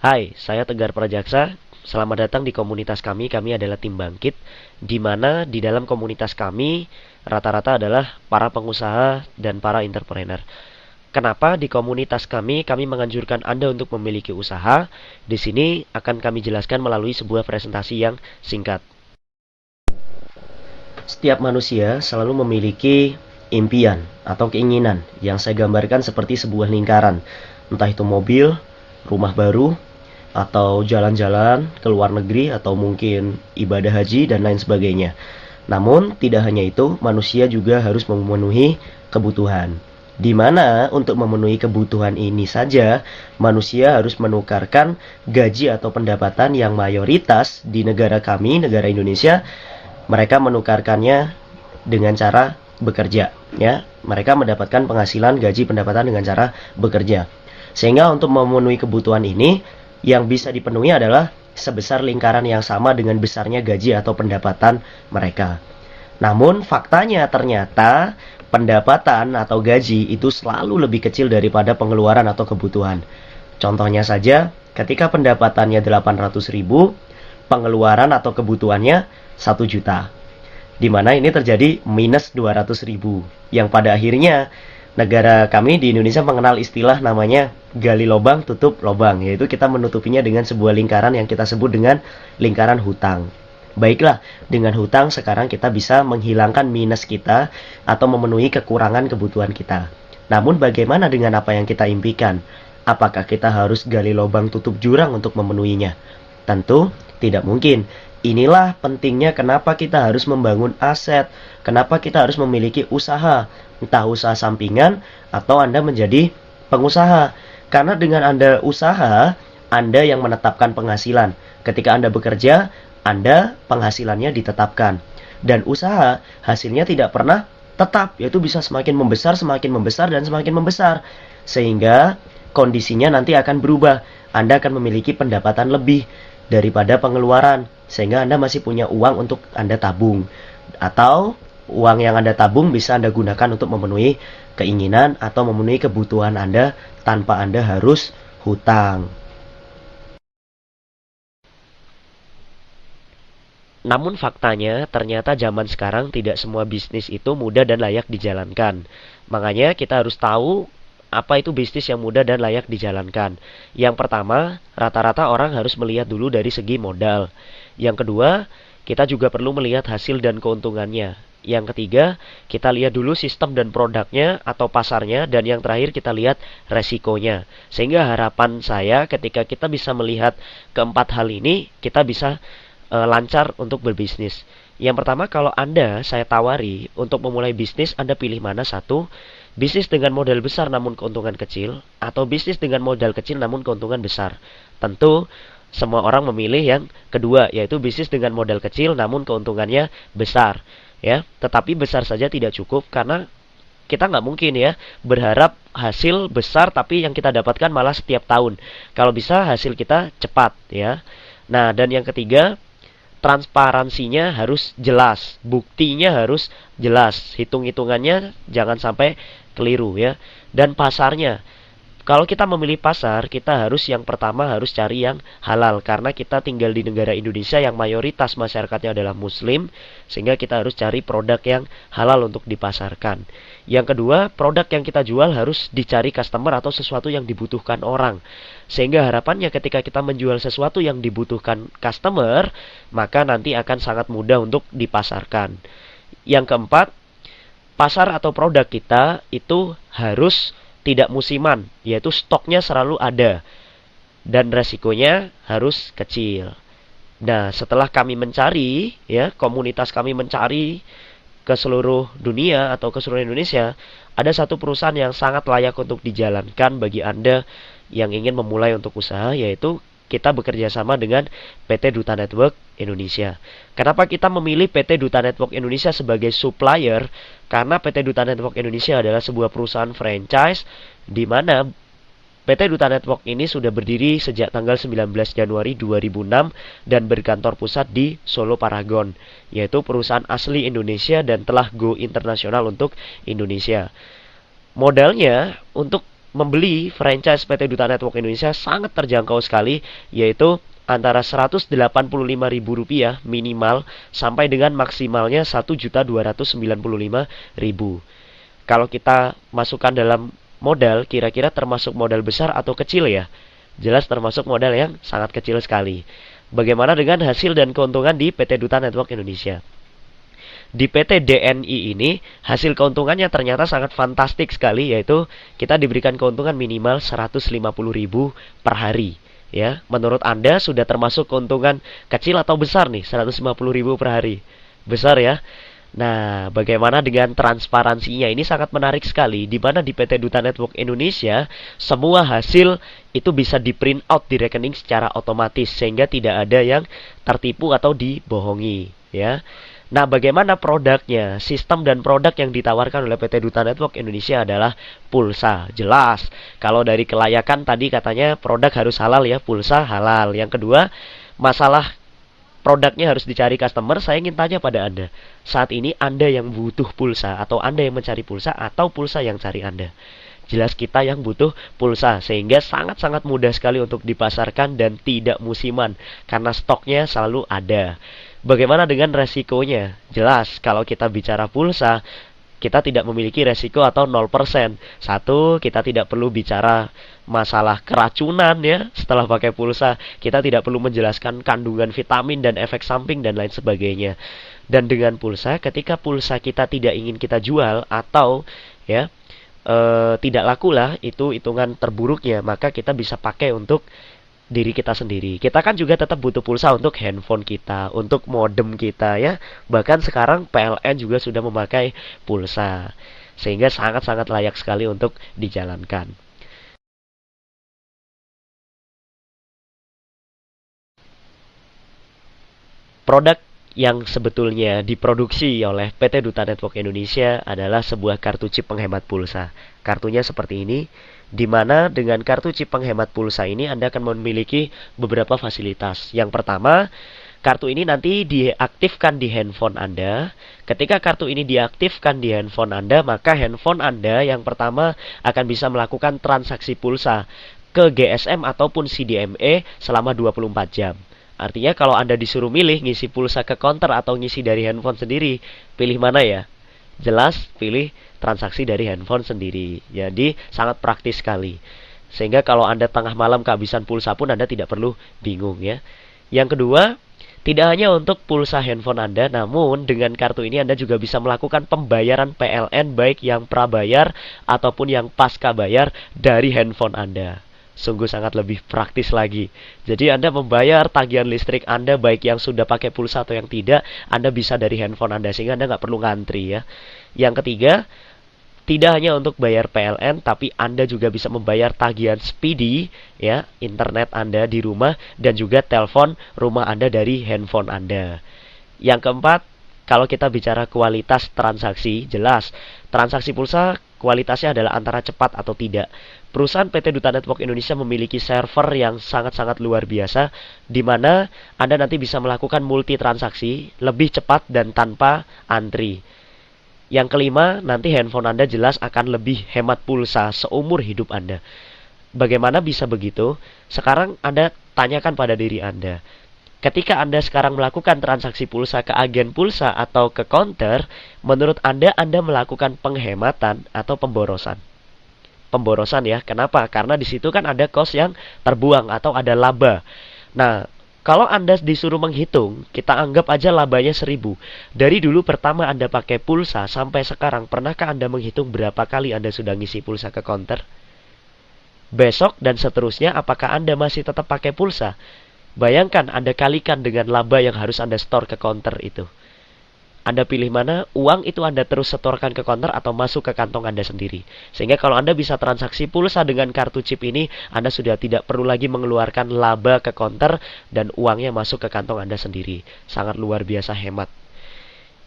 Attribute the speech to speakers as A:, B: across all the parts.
A: Hai, saya Tegar Prajaksa. Selamat datang di komunitas kami. Kami adalah tim bangkit, di mana di dalam komunitas kami rata-rata adalah para pengusaha dan para entrepreneur. Kenapa di komunitas kami menganjurkan Anda untuk memiliki usaha? Di sini akan kami jelaskan melalui sebuah presentasi yang singkat. Setiap manusia selalu memiliki impian atau keinginan yang saya gambarkan seperti sebuah lingkaran. Entah itu mobil, rumah baru, atau jalan-jalan ke luar negeri, atau mungkin ibadah haji dan lain sebagainya. Namun tidak hanya itu, manusia juga harus memenuhi kebutuhan. Di mana untuk memenuhi kebutuhan ini saja, manusia harus menukarkan gaji atau pendapatan yang mayoritas di negara kami, negara Indonesia, mereka menukarkannya dengan cara bekerja, ya. Mereka mendapatkan penghasilan gaji pendapatan dengan cara bekerja. Sehingga untuk memenuhi kebutuhan ini, yang bisa dipenuhi adalah sebesar lingkaran yang sama dengan besarnya gaji atau pendapatan mereka. Namun faktanya ternyata pendapatan atau gaji itu selalu lebih kecil daripada pengeluaran atau kebutuhan. Contohnya saja, ketika pendapatannya 800.000, pengeluaran atau kebutuhannya 1 juta. Di mana ini terjadi minus 200.000. Yang pada akhirnya negara kami di Indonesia mengenal istilah namanya gali lubang tutup lubang, yaitu kita menutupinya dengan sebuah lingkaran yang kita sebut dengan lingkaran hutang. Baiklah, dengan hutang sekarang kita bisa menghilangkan minus kita atau memenuhi kekurangan kebutuhan kita. Namun bagaimana dengan apa yang kita impikan? Apakah kita harus gali lubang tutup jurang untuk memenuhinya? Tentu tidak mungkin. Inilah pentingnya kenapa kita harus membangun aset, kenapa kita harus memiliki usaha, entah usaha sampingan atau Anda menjadi pengusaha. Karena dengan Anda usaha, Anda yang menetapkan penghasilan. Ketika Anda bekerja, Anda penghasilannya ditetapkan. Dan usaha hasilnya tidak pernah tetap, yaitu bisa semakin membesar, dan semakin membesar. Sehingga kondisinya nanti akan berubah. Anda akan memiliki pendapatan lebih daripada pengeluaran, sehingga Anda masih punya uang untuk Anda tabung, atau uang yang Anda tabung bisa Anda gunakan untuk memenuhi keinginan atau memenuhi kebutuhan Anda tanpa Anda harus hutang. Namun faktanya ternyata zaman sekarang tidak semua bisnis itu mudah dan layak dijalankan. Makanya kita harus tahu apa itu bisnis yang mudah dan layak dijalankan. Yang pertama, rata-rata orang harus melihat dulu dari segi modal. Yang kedua, kita juga perlu melihat hasil dan keuntungannya. Yang ketiga, kita lihat dulu sistem dan produknya atau pasarnya. Dan yang terakhir, kita lihat resikonya. Sehingga harapan saya ketika kita bisa melihat keempat hal ini, kita bisa lancar untuk berbisnis. Yang pertama, kalau saya tawari untuk memulai bisnis, Anda pilih mana satu? Bisnis dengan modal besar namun keuntungan kecil, atau bisnis dengan modal kecil namun keuntungan besar. Tentu semua orang memilih yang kedua, yaitu bisnis dengan modal kecil namun keuntungannya besar, ya. Tetapi besar saja tidak cukup, karena kita nggak mungkin ya berharap hasil besar tapi yang kita dapatkan malah setiap tahun. Kalau bisa hasil kita cepat, ya. Nah, dan yang ketiga, transparansinya harus jelas, buktinya harus jelas, hitung-hitungannya jangan sampai keliru, ya. Dan pasarnya, kalau kita memilih pasar, kita harus yang pertama harus cari yang halal, karena kita tinggal di negara Indonesia yang mayoritas masyarakatnya adalah muslim, sehingga kita harus cari produk yang halal untuk dipasarkan. Yang kedua, produk yang kita jual harus dicari customer atau sesuatu yang dibutuhkan orang. Sehingga harapannya ketika kita menjual sesuatu yang dibutuhkan customer, maka nanti akan sangat mudah untuk dipasarkan. Yang keempat, pasar atau produk kita itu harus tidak musiman, yaitu stoknya selalu ada dan resikonya harus kecil. Nah, setelah kami mencari, ya, komunitas kami mencari ke seluruh dunia atau ke seluruh Indonesia, ada satu perusahaan yang sangat layak untuk dijalankan bagi Anda yang ingin memulai untuk usaha, yaitu kita bekerja sama dengan PT Duta Network Indonesia. Kenapa kita memilih PT Duta Network Indonesia sebagai supplier? Karena PT Duta Network Indonesia adalah sebuah perusahaan franchise di mana PT Duta Network ini sudah berdiri sejak tanggal 19 Januari 2006 dan berkantor pusat di Solo Paragon, yaitu perusahaan asli Indonesia dan telah go internasional untuk Indonesia. Modalnya untuk membeli franchise PT Duta Network Indonesia sangat terjangkau sekali, yaitu antara Rp185.000 minimal sampai dengan maksimalnya Rp1.295.000. Kalau kita masukkan dalam modal, kira-kira termasuk modal besar atau kecil ya? Jelas termasuk modal yang sangat kecil sekali. Bagaimana dengan hasil dan keuntungan di PT Duta Network Indonesia? Di PT DNI ini hasil keuntungannya ternyata sangat fantastik sekali, yaitu kita diberikan keuntungan minimal 150.000 per hari. Ya, menurut Anda sudah termasuk keuntungan kecil atau besar nih 150.000 per hari? Besar ya. Nah, bagaimana dengan transparansinya? Ini sangat menarik sekali, di mana di PT Duta Network Indonesia semua hasil itu bisa di print out di rekening secara otomatis, sehingga tidak ada yang tertipu atau dibohongi, ya. Nah, bagaimana produknya? Sistem dan produk yang ditawarkan oleh PT Duta Network Indonesia adalah pulsa. Jelas, kalau dari kelayakan tadi katanya produk harus halal ya, pulsa halal. Yang kedua, masalah produknya harus dicari customer. Saya ingin tanya pada Anda, saat ini Anda yang butuh pulsa, atau Anda yang mencari pulsa, atau pulsa yang cari Anda? Jelas kita yang butuh pulsa, sehingga sangat-sangat mudah sekali untuk dipasarkan dan tidak musiman, karena stoknya selalu ada. Bagaimana dengan resikonya? Jelas, kalau kita bicara pulsa, kita tidak memiliki resiko atau 0%. Satu, kita tidak perlu bicara masalah keracunan ya setelah pakai pulsa. Kita tidak perlu menjelaskan kandungan vitamin dan efek samping dan lain sebagainya. Dan dengan pulsa, ketika pulsa kita tidak ingin kita jual atau ya tidak laku lah, itu hitungan terburuknya, maka kita bisa pakai untuk diri kita sendiri. Kita kan juga tetap butuh pulsa untuk handphone kita, untuk modem kita ya. Bahkan sekarang PLN juga sudah memakai pulsa. Sehingga sangat-sangat layak sekali untuk dijalankan. Produk yang sebetulnya diproduksi oleh PT Duta Network Indonesia adalah sebuah kartu chip penghemat pulsa. Kartunya seperti ini, di mana dengan kartu chip penghemat pulsa ini Anda akan memiliki beberapa fasilitas. Yang pertama, kartu ini nanti diaktifkan di handphone Anda. Ketika kartu ini diaktifkan di handphone Anda, maka handphone Anda yang pertama akan bisa melakukan transaksi pulsa ke GSM ataupun CDMA selama 24 jam. Artinya kalau Anda disuruh milih ngisi pulsa ke counter atau ngisi dari handphone sendiri, pilih mana ya? Jelas pilih transaksi dari handphone sendiri. Jadi sangat praktis sekali. Sehingga kalau Anda tengah malam kehabisan pulsa pun Anda tidak perlu bingung ya. Yang kedua, tidak hanya untuk pulsa handphone Anda, namun dengan kartu ini Anda juga bisa melakukan pembayaran PLN baik yang prabayar ataupun yang pasca bayar dari handphone Anda. Sungguh sangat lebih praktis lagi. Jadi Anda membayar tagihan listrik Anda baik yang sudah pakai pulsa atau yang tidak, Anda bisa dari handphone Anda, sehingga Anda nggak perlu ngantri ya. Yang ketiga, tidak hanya untuk bayar PLN, tapi Anda juga bisa membayar tagihan speedy ya, internet Anda di rumah dan juga telepon rumah Anda dari handphone Anda. Yang keempat, kalau kita bicara kualitas transaksi, jelas transaksi pulsa kualitasnya adalah antara cepat atau tidak. Perusahaan PT Duta Network Indonesia memiliki server yang sangat-sangat luar biasa, di mana Anda nanti bisa melakukan multi transaksi lebih cepat dan tanpa antri. Yang kelima, nanti handphone Anda jelas akan lebih hemat pulsa seumur hidup Anda. Bagaimana bisa begitu? Sekarang Anda tanyakan pada diri Anda. Ketika Anda sekarang melakukan transaksi pulsa ke agen pulsa atau ke counter, menurut Anda melakukan penghematan atau pemborosan? Pemborosan ya. Kenapa? Karena di situ kan ada cost yang terbuang atau ada laba. Nah, kalau Anda disuruh menghitung, kita anggap aja labanya 1.000. Dari dulu pertama Anda pakai pulsa sampai sekarang, pernahkah Anda menghitung berapa kali Anda sudah ngisi pulsa ke counter? Besok dan seterusnya, apakah Anda masih tetap pakai pulsa? Bayangkan Anda kalikan dengan laba yang harus Anda store ke counter itu. Anda pilih mana? Uang itu Anda terus setorkan ke counter atau masuk ke kantong Anda sendiri. Sehingga kalau Anda bisa transaksi pulsa dengan kartu chip ini, Anda sudah tidak perlu lagi mengeluarkan laba ke counter dan uangnya masuk ke kantong Anda sendiri. Sangat luar biasa hemat.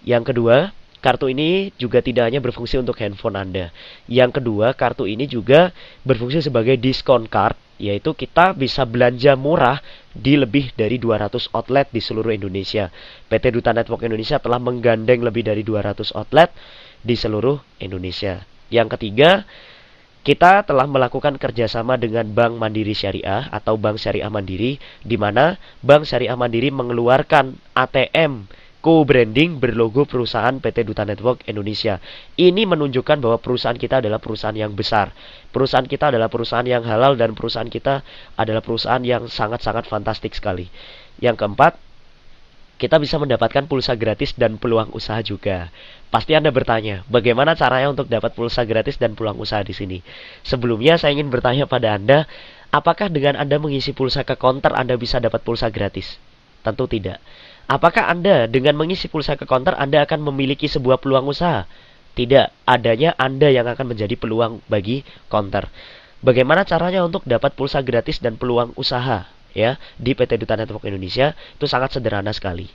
A: Yang kedua, kartu ini juga tidak hanya berfungsi untuk handphone Anda. Yang kedua, kartu ini juga berfungsi sebagai diskon card, yaitu kita bisa belanja murah di lebih dari 200 outlet di seluruh Indonesia. PT Duta Network Indonesia telah menggandeng lebih dari 200 outlet di seluruh Indonesia. Yang ketiga, Kita telah melakukan kerjasama dengan Bank Mandiri Syariah atau Bank Syariah Mandiri, di mana Bank Syariah Mandiri mengeluarkan ATM co-branding berlogo perusahaan PT Duta Network Indonesia. Ini menunjukkan bahwa perusahaan kita adalah perusahaan yang besar. Perusahaan kita adalah perusahaan yang halal dan perusahaan kita adalah perusahaan yang sangat-sangat fantastik sekali. Yang keempat, kita bisa mendapatkan pulsa gratis dan peluang usaha juga. Pasti Anda bertanya, bagaimana caranya untuk dapat pulsa gratis dan peluang usaha di sini? Sebelumnya saya ingin bertanya pada Anda, apakah dengan Anda mengisi pulsa ke counter Anda bisa dapat pulsa gratis? Tentu tidak. Apakah Anda dengan mengisi pulsa ke counter Anda akan memiliki sebuah peluang usaha? Tidak, adanya Anda yang akan menjadi peluang bagi counter. Bagaimana caranya untuk dapat pulsa gratis dan peluang usaha? Ya, di PT Duta Network Indonesia itu sangat sederhana sekali.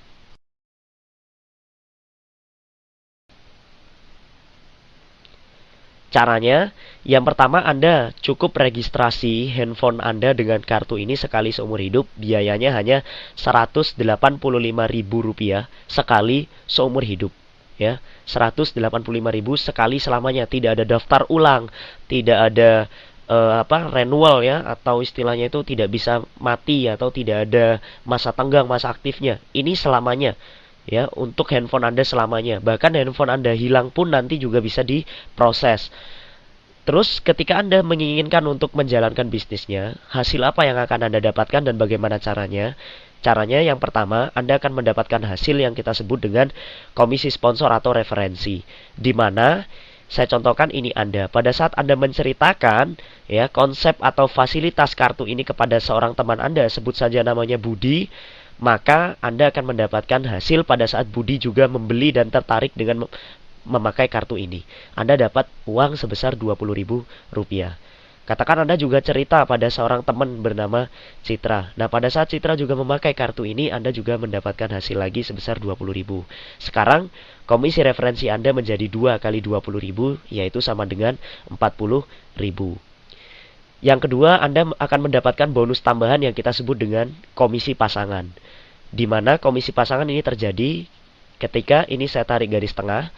A: Caranya, yang pertama Anda cukup registrasi handphone Anda dengan kartu ini sekali seumur hidup. Biayanya hanya Rp185.000 sekali seumur hidup. Ya, Rp185.000 sekali selamanya. Tidak ada daftar ulang, tidak ada renewal ya, atau istilahnya itu tidak bisa mati atau tidak ada masa tenggang, masa aktifnya. Ini selamanya. Ya, untuk handphone Anda selamanya. Bahkan handphone Anda hilang pun nanti juga bisa diproses. Terus ketika Anda menginginkan untuk menjalankan bisnisnya, hasil apa yang akan Anda dapatkan dan bagaimana caranya? Caranya yang pertama, Anda akan mendapatkan hasil yang kita sebut dengan komisi sponsor atau referensi. Di mana saya contohkan ini Anda. Pada saat Anda menceritakan ya konsep atau fasilitas kartu ini kepada seorang teman Anda, sebut saja namanya Budi, maka Anda akan mendapatkan hasil pada saat Budi juga membeli dan tertarik dengan memakai kartu ini. Anda dapat uang sebesar Rp20.000. Katakan Anda juga cerita pada seorang teman bernama Citra. Nah, pada saat Citra juga memakai kartu ini, Anda juga mendapatkan hasil lagi sebesar Rp20.000. Sekarang, komisi referensi Anda menjadi 2 kali Rp20.000, yaitu sama dengan Rp40.000. Yang kedua, Anda akan mendapatkan bonus tambahan yang kita sebut dengan komisi pasangan. Di mana komisi pasangan ini terjadi ketika ini saya tarik garis tengah.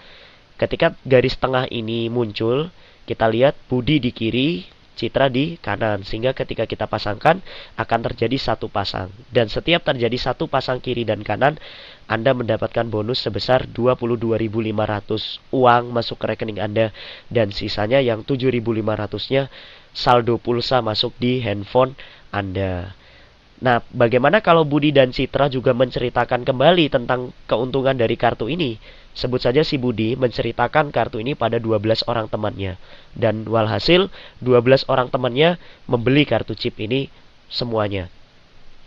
A: Ketika garis tengah ini muncul, kita lihat Budi di kiri, Citra di kanan. Sehingga ketika kita pasangkan, akan terjadi satu pasang. Dan setiap terjadi satu pasang kiri dan kanan, Anda mendapatkan bonus sebesar Rp22.500 uang masuk ke rekening Anda. Dan sisanya yang Rp7.500-nya saldo pulsa masuk di handphone Anda. Nah, bagaimana kalau Budi dan Citra juga menceritakan kembali tentang keuntungan dari kartu ini? Sebut saja si Budi menceritakan kartu ini pada 12 orang temannya. Dan walhasil 12 orang temannya membeli kartu chip ini semuanya.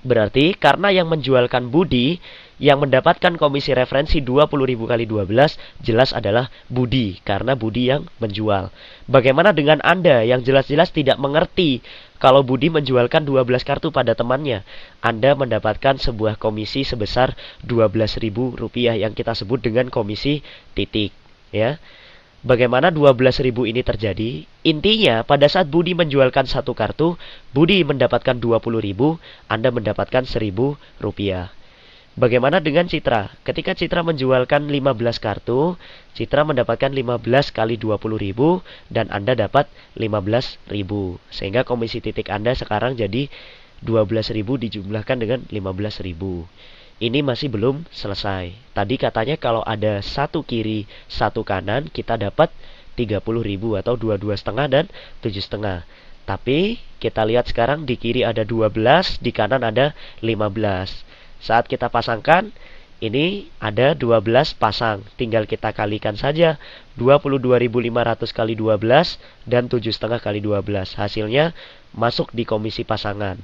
A: Berarti karena yang menjualkan Budi, yang mendapatkan komisi referensi Rp20.000 kali 12 jelas adalah Budi, karena Budi yang menjual. Bagaimana dengan Anda yang jelas-jelas tidak mengerti kalau Budi menjualkan 12 kartu pada temannya? Anda mendapatkan sebuah komisi sebesar Rp12.000 yang kita sebut dengan komisi titik. Ya. Bagaimana 12.000 ini terjadi? Intinya, pada saat Budi menjualkan satu kartu, Budi mendapatkan 20.000, Anda mendapatkan Rp1.000. Bagaimana dengan Citra? Ketika Citra menjualkan 15 kartu, Citra mendapatkan 15 kali 20.000 dan Anda dapat 15.000. Sehingga komisi titik Anda sekarang jadi 12.000 dijumlahkan dengan 15.000. Ini masih belum selesai. Tadi katanya kalau ada satu kiri, satu kanan, kita dapat 30.000 atau 22,5 dan 7,5. Tapi kita lihat sekarang di kiri ada 12, di kanan ada 15. Saat kita pasangkan, ini ada 12 pasang. Tinggal kita kalikan saja 22.500 kali 12 dan 7,5 kali 12. Hasilnya masuk di komisi pasangan.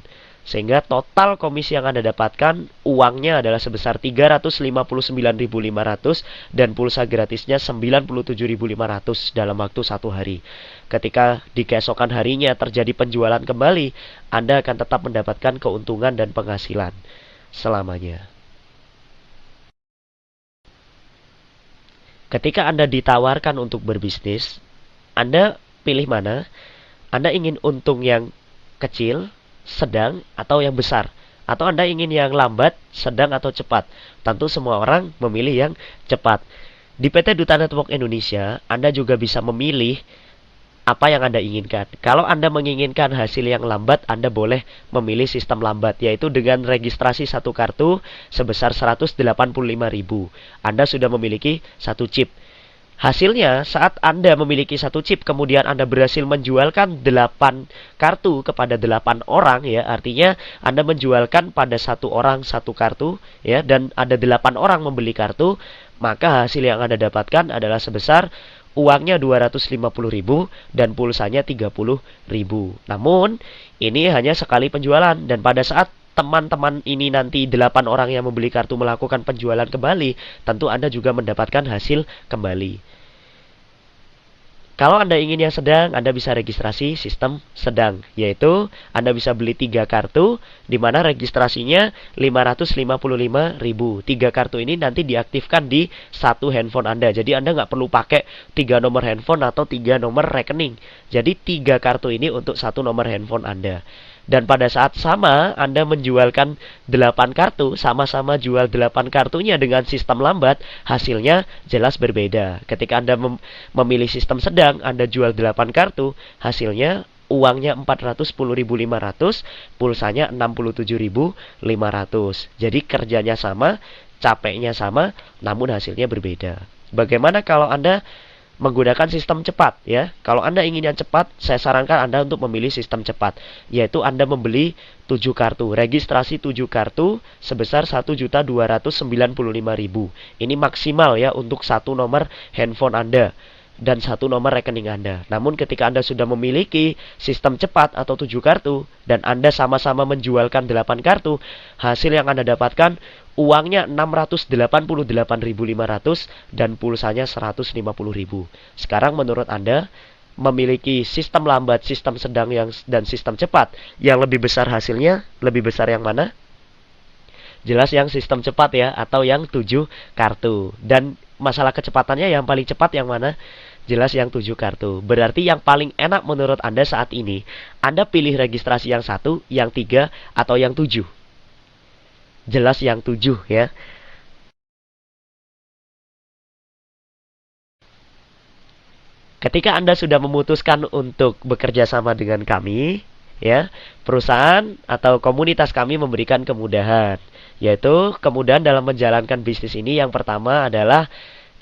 A: Sehingga total komisi yang Anda dapatkan uangnya adalah sebesar Rp359.500 dan pulsa gratisnya Rp97.500 dalam waktu 1 hari. Ketika di keesokan harinya terjadi penjualan kembali, Anda akan tetap mendapatkan keuntungan dan penghasilan selamanya. Ketika Anda ditawarkan untuk berbisnis, Anda pilih mana? Anda ingin untung yang kecil, sedang, atau yang besar? Atau Anda ingin yang lambat, sedang, atau cepat? Tentu semua orang memilih yang cepat. Di PT Duta Network Indonesia, Anda juga bisa memilih apa yang Anda inginkan. Kalau Anda menginginkan hasil yang lambat, Anda boleh memilih sistem lambat, yaitu dengan registrasi satu kartu sebesar 185.000. Anda sudah memiliki satu chip. Hasilnya, saat Anda memiliki satu chip, kemudian Anda berhasil menjualkan 8 kartu kepada 8 orang, ya, artinya Anda menjualkan pada satu orang satu kartu, ya, dan ada 8 orang membeli kartu, maka hasil yang Anda dapatkan adalah sebesar uangnya 250.000 dan pulsanya 30.000. Namun, ini hanya sekali penjualan, dan pada saat teman-teman ini nanti 8 orang yang membeli kartu melakukan penjualan kembali, tentu Anda juga mendapatkan hasil kembali. Kalau Anda ingin yang sedang, Anda bisa registrasi sistem sedang, yaitu Anda bisa beli 3 kartu, di mana registrasinya 555.000. 3 kartu ini nanti diaktifkan di satu handphone Anda. Jadi Anda nggak perlu pakai 3 nomor handphone atau 3 nomor rekening. Jadi 3 kartu ini untuk satu nomor handphone Anda. Dan pada saat sama Anda menjualkan 8 kartu, sama-sama jual 8 kartunya dengan sistem lambat, hasilnya jelas berbeda. Ketika Anda memilih sistem sedang, Anda jual 8 kartu, hasilnya uangnya 410.500, pulsanya 67.500. Jadi kerjanya sama, capeknya sama, namun hasilnya berbeda. Bagaimana kalau Anda menggunakan sistem cepat, ya? Kalau Anda ingin yang cepat, saya sarankan Anda untuk memilih sistem cepat, yaitu Anda membeli 7 kartu, registrasi 7 kartu sebesar 1.295.000. Ini maksimal, ya, untuk satu nomor handphone Anda dan satu nomor rekening Anda. Namun ketika Anda sudah memiliki sistem cepat atau 7 kartu dan Anda sama-sama menjualkan 8 kartu, hasil yang Anda dapatkan uangnya 688.500 dan pulsanya 150.000. Sekarang menurut Anda memiliki sistem lambat, sistem sedang dan sistem cepat yang lebih besar hasilnya, lebih besar yang mana? Jelas yang sistem cepat, ya, atau yang 7 kartu. Dan masalah kecepatannya yang paling cepat yang mana? Jelas yang 7 kartu. Berarti yang paling enak menurut Anda saat ini, Anda pilih registrasi yang 1, yang 3, atau yang 7. Jelas yang 7, ya. Ketika Anda sudah memutuskan untuk bekerja sama dengan kami, ya, perusahaan atau komunitas kami memberikan kemudahan, yaitu kemudahan dalam menjalankan bisnis ini. Yang pertama adalah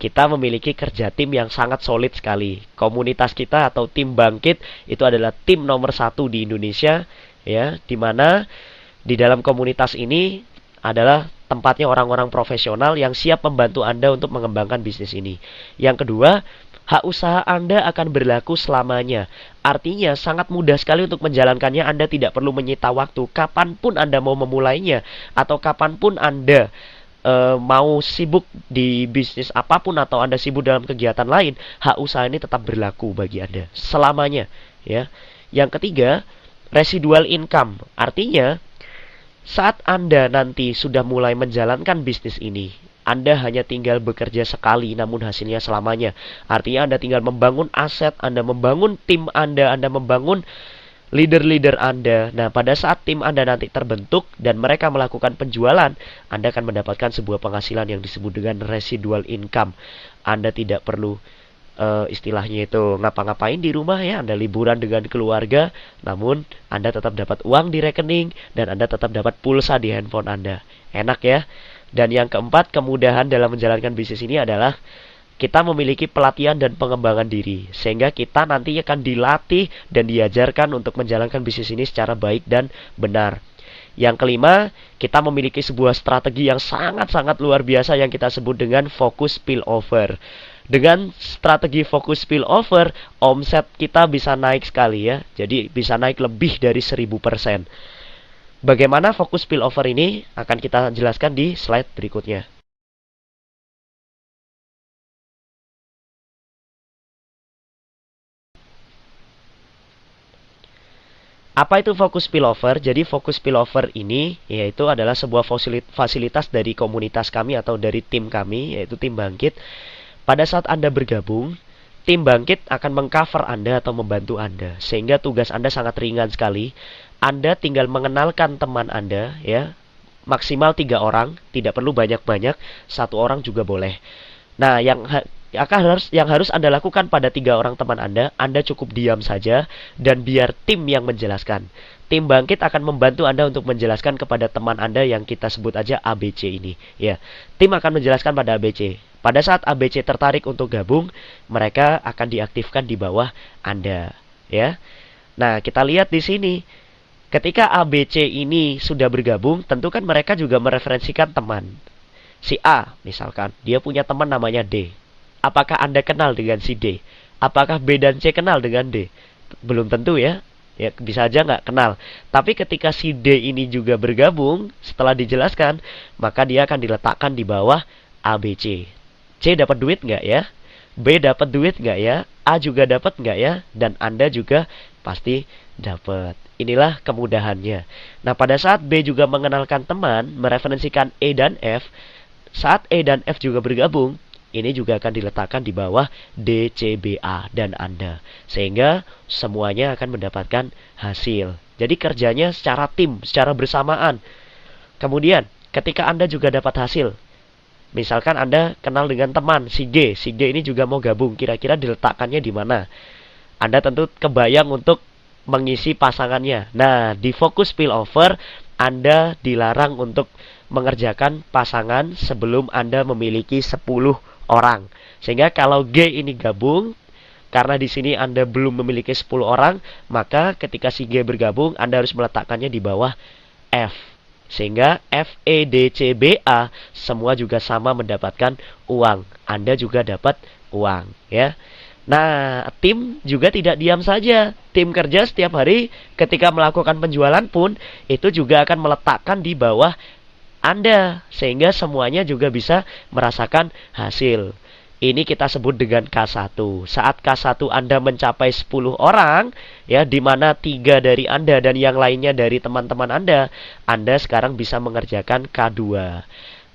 A: kita memiliki kerja tim yang sangat solid sekali. Komunitas kita atau tim Bangkit itu adalah tim nomor 1 di Indonesia, ya, di mana di dalam komunitas ini adalah tempatnya orang-orang profesional yang siap membantu Anda untuk mengembangkan bisnis ini. Yang kedua, hak usaha Anda akan berlaku selamanya. Artinya sangat mudah sekali untuk menjalankannya. Anda tidak perlu menyita waktu. Kapanpun Anda mau memulainya, atau kapanpun Anda mau sibuk di bisnis apapun, atau Anda sibuk dalam kegiatan lain, hak usaha ini tetap berlaku bagi Anda selamanya, ya. Yang ketiga, residual income. Artinya saat Anda nanti sudah mulai menjalankan bisnis ini, Anda hanya tinggal bekerja sekali namun hasilnya selamanya. Artinya Anda tinggal membangun aset, Anda membangun tim Anda membangun leader-leader Anda. Nah, pada saat tim Anda nanti terbentuk dan mereka melakukan penjualan, Anda akan mendapatkan sebuah penghasilan yang disebut dengan residual income. Anda tidak perlu istilahnya itu ngapa-ngapain di rumah, ya. Anda liburan dengan keluarga, namun Anda tetap dapat uang di rekening dan Anda tetap dapat pulsa di handphone Anda. Enak, ya. Dan yang keempat, kemudahan dalam menjalankan bisnis ini adalah kita memiliki pelatihan dan pengembangan diri, sehingga kita nanti akan dilatih dan diajarkan untuk menjalankan bisnis ini secara baik dan benar. Yang kelima, kita memiliki sebuah strategi yang sangat-sangat luar biasa yang kita sebut dengan focus spillover. Dengan strategi fokus spillover, omset kita bisa naik sekali, ya. Jadi bisa naik lebih dari 1000%. Bagaimana fokus spillover ini akan kita jelaskan di slide berikutnya. Apa itu fokus spillover? Jadi fokus spillover ini yaitu adalah sebuah fasilitas dari komunitas kami atau dari tim kami, yaitu tim Bangkit. Pada saat Anda bergabung, tim Bangkit akan mengcover Anda atau membantu Anda, sehingga tugas Anda sangat ringan sekali. Anda tinggal mengenalkan teman Anda, ya, maksimal 3 orang, tidak perlu banyak-banyak, 1 orang juga boleh. Nah, yang yang harus Anda lakukan pada 3 orang teman Anda cukup diam saja dan biar tim yang menjelaskan. Tim bangkit akan membantu Anda untuk menjelaskan kepada teman Anda yang kita sebut aja ABC ini, ya. Tim akan menjelaskan pada ABC. Pada saat ABC tertarik untuk gabung, mereka akan diaktifkan di bawah Anda, ya. Nah, kita lihat di sini. Ketika ABC ini sudah bergabung, tentu kan mereka juga mereferensikan teman. Si A, misalkan, dia punya teman namanya D. Apakah Anda kenal dengan si D? Apakah B dan C kenal dengan D? Belum tentu, ya. Ya, bisa aja nggak kenal. Tapi ketika si D ini juga bergabung, setelah dijelaskan, maka dia akan diletakkan di bawah ABC. C dapat duit nggak ya? B dapat duit nggak ya? A juga dapat nggak ya? Dan Anda juga pasti dapat. Inilah kemudahannya. Nah, pada saat B juga mengenalkan teman, mereferensikan E dan F, saat E dan F juga bergabung, ini juga akan diletakkan di bawah D, C, B, A dan Anda. Sehingga semuanya akan mendapatkan hasil. Jadi kerjanya secara tim, secara bersamaan. Kemudian, ketika Anda juga dapat hasil, misalkan Anda kenal dengan teman si G ini juga mau gabung, kira-kira diletakkannya di mana? Anda tentu kebayang untuk mengisi pasangannya. Nah, di fokus spillover, Anda dilarang untuk mengerjakan pasangan sebelum Anda memiliki 10 orang. Sehingga kalau G ini gabung, karena di sini Anda belum memiliki 10 orang, maka ketika si G bergabung, Anda harus meletakkannya di bawah F. Sehingga F, E, D, C, B, A semua juga sama mendapatkan uang. Anda juga dapat uang, ya. Nah, tim juga tidak diam saja. Tim kerja setiap hari ketika melakukan penjualan pun itu juga akan meletakkan di bawah Anda, sehingga semuanya juga bisa merasakan hasil. Ini kita sebut dengan K1. Saat K1 Anda mencapai 10 orang, ya, di mana 3 dari Anda dan yang lainnya dari teman-teman Anda sekarang bisa mengerjakan K2.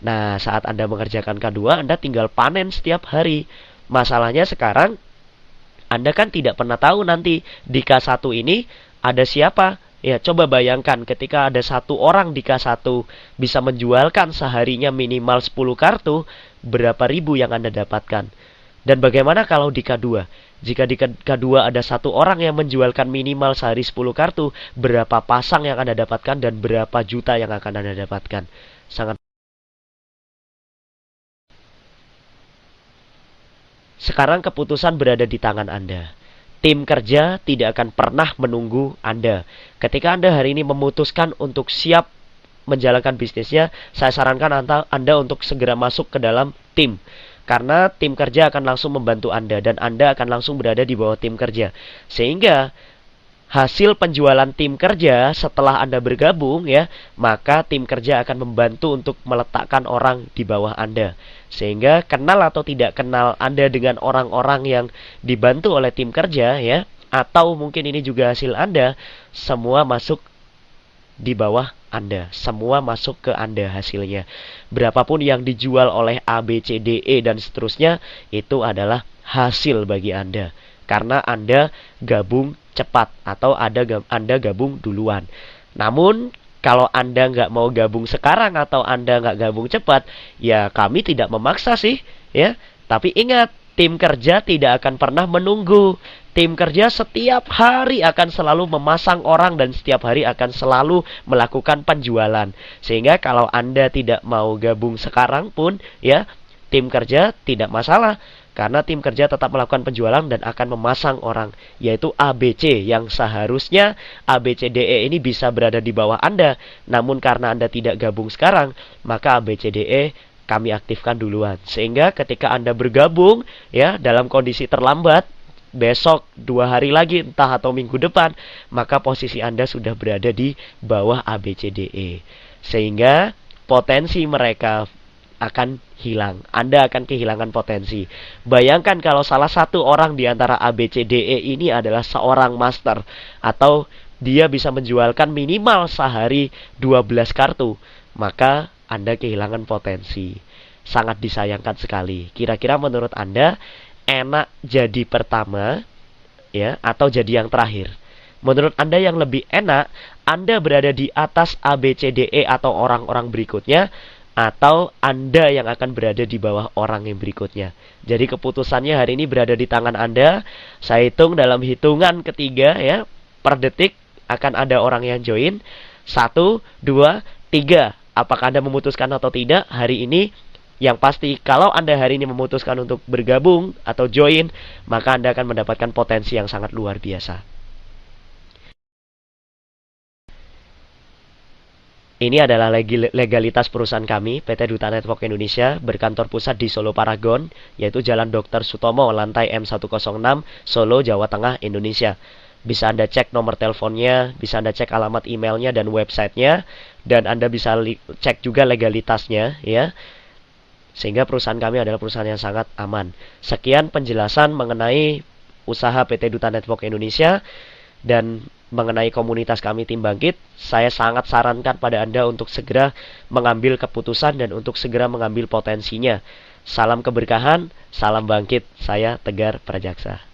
A: Nah, saat Anda mengerjakan K2, Anda tinggal panen setiap hari. Masalahnya sekarang Anda kan tidak pernah tahu nanti di K1 ini ada siapa. Ya, coba bayangkan ketika ada 1 orang di K1 bisa menjualkan seharinya minimal 10 kartu, berapa ribu yang Anda dapatkan. Dan bagaimana kalau di K2? Jika di K2 ada 1 orang yang menjualkan minimal sehari 10 kartu, berapa pasang yang Anda dapatkan dan berapa juta yang akan Anda dapatkan? Sangat. Sekarang keputusan berada di tangan Anda. Tim kerja tidak akan pernah menunggu Anda. Ketika Anda hari ini memutuskan untuk siap menjalankan bisnisnya, saya sarankan Anda untuk segera masuk ke dalam tim. Karena tim kerja akan langsung membantu Anda dan Anda akan langsung berada di bawah tim kerja. Sehingga hasil penjualan tim kerja setelah Anda bergabung, ya, maka tim kerja akan membantu untuk meletakkan orang di bawah Anda. Sehingga kenal atau tidak kenal Anda dengan orang-orang yang dibantu oleh tim kerja, ya, atau mungkin ini juga hasil Anda, semua masuk di bawah Anda. Semua masuk ke Anda hasilnya. Berapapun yang dijual oleh A, B, C, D, E dan seterusnya, itu adalah hasil bagi Anda. Karena Anda gabung cepat atau Anda gabung duluan. Namun kalau Anda nggak mau gabung sekarang atau Anda nggak gabung cepat, ya kami tidak memaksa sih, ya. Tapi ingat, tim kerja tidak akan pernah menunggu. Tim kerja setiap hari akan selalu memasang orang dan setiap hari akan selalu melakukan penjualan. Sehingga kalau Anda tidak mau gabung sekarang pun, ya, tim kerja tidak masalah. Karena tim kerja tetap melakukan penjualan dan akan memasang orang, yaitu ABC, yang seharusnya ABCDE ini bisa berada di bawah Anda. Namun karena Anda tidak gabung sekarang, maka ABCDE kami aktifkan duluan. Sehingga ketika Anda bergabung, ya, dalam kondisi terlambat, besok, 2 hari lagi, entah atau minggu depan, maka posisi Anda sudah berada di bawah ABCDE. Sehingga potensi mereka akan hilang. Anda akan kehilangan potensi. Bayangkan kalau salah satu orang di antara ABCDE ini adalah seorang master, atau dia bisa menjualkan minimal sehari 12 kartu, maka Anda kehilangan potensi. Sangat disayangkan sekali. Kira-kira menurut Anda enak jadi pertama, ya, atau jadi yang terakhir? Menurut Anda yang lebih enak Anda berada di atas ABCDE atau orang-orang berikutnya, atau Anda yang akan berada di bawah orang yang berikutnya. Jadi keputusannya hari ini berada di tangan Anda. Saya hitung dalam hitungan ketiga ya, per detik akan ada orang yang join. 1, 2, 3. Apakah Anda memutuskan atau tidak hari ini? Yang pasti kalau Anda hari ini memutuskan untuk bergabung atau join, maka Anda akan mendapatkan potensi yang sangat luar biasa. Ini adalah legalitas perusahaan kami, PT Duta Network Indonesia, berkantor pusat di Solo Paragon, yaitu Jalan Dr. Sutomo, lantai M106, Solo, Jawa Tengah, Indonesia. Bisa Anda cek nomor teleponnya, bisa Anda cek alamat emailnya dan websitenya, dan Anda bisa cek juga legalitasnya, ya. Sehingga perusahaan kami adalah perusahaan yang sangat aman. Sekian penjelasan mengenai usaha PT Duta Network Indonesia dan mengenai komunitas kami Tim Bangkit. Saya sangat sarankan pada Anda untuk segera mengambil keputusan dan untuk segera mengambil potensinya. Salam keberkahan, salam bangkit. Saya Tegar Prajaksa.